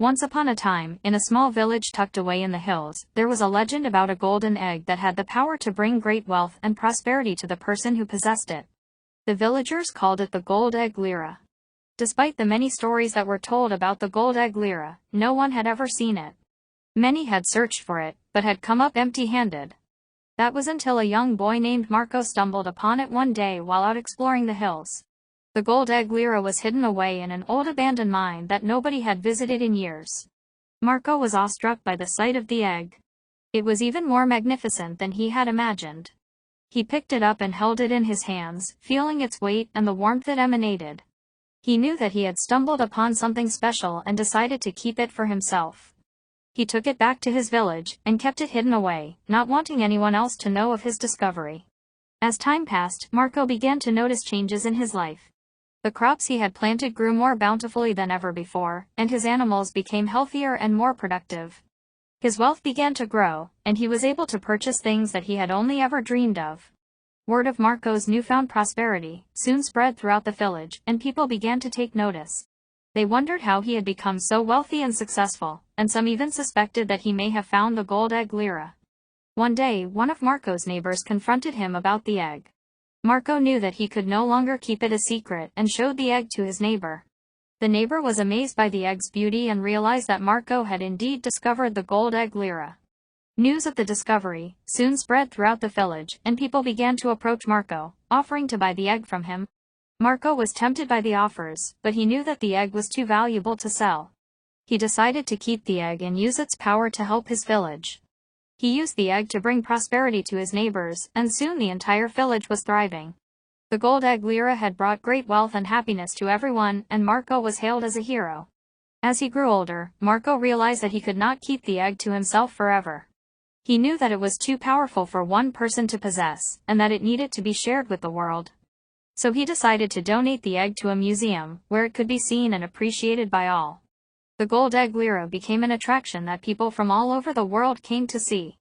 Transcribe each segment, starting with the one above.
Once upon a time, in a small village tucked away in the hills, there was a legend about a golden egg that had the power to bring great wealth and prosperity to the person who possessed it. The villagers called it the Gold Egg Lyra. Despite the many stories that were told about the Gold Egg Lyra, no one had ever seen it. Many had searched for it, but had come up empty-handed. That was until a young boy named Marco stumbled upon it one day while out exploring the hills. The Gold Egg Lyra was hidden away in an old abandoned mine that nobody had visited in years. Marco was awestruck by the sight of the egg. It was even more magnificent than he had imagined. He picked it up and held it in his hands, feeling its weight and the warmth it emanated. He knew that he had stumbled upon something special and decided to keep it for himself. He took it back to his village and kept it hidden away, not wanting anyone else to know of his discovery. As time passed, Marco began to notice changes in his life. The crops he had planted grew more bountifully than ever before, and his animals became healthier and more productive. His wealth began to grow, and he was able to purchase things that he had only ever dreamed of. Word of Marco's newfound prosperity soon spread throughout the village, and people began to take notice. They wondered how he had become so wealthy and successful, and some even suspected that he may have found the Gold Egg Lyra. One day, one of Marco's neighbors confronted him about the egg. Marco knew that he could no longer keep it a secret and showed the egg to his neighbor. The neighbor was amazed by the egg's beauty and realized that Marco had indeed discovered the Gold Egg Lyra. News of the discovery soon spread throughout the village, and people began to approach Marco, offering to buy the egg from him. Marco was tempted by the offers, but he knew that the egg was too valuable to sell. He decided to keep the egg and use its power to help his village. He used the egg to bring prosperity to his neighbors, and soon the entire village was thriving. The Gold Egg Lyra had brought great wealth and happiness to everyone, and Marco was hailed as a hero. As he grew older, Marco realized that he could not keep the egg to himself forever. He knew that it was too powerful for one person to possess, and that it needed to be shared with the world. So he decided to donate the egg to a museum, where it could be seen and appreciated by all. The Gold Egg Lyra became an attraction that people from all over the world came to see.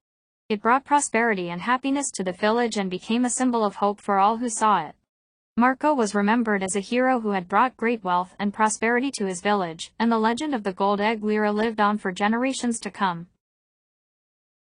It brought prosperity and happiness to the village and became a symbol of hope for all who saw it. Marco was remembered as a hero who had brought great wealth and prosperity to his village, and the legend of the Gold Egg Lyra lived on for generations to come.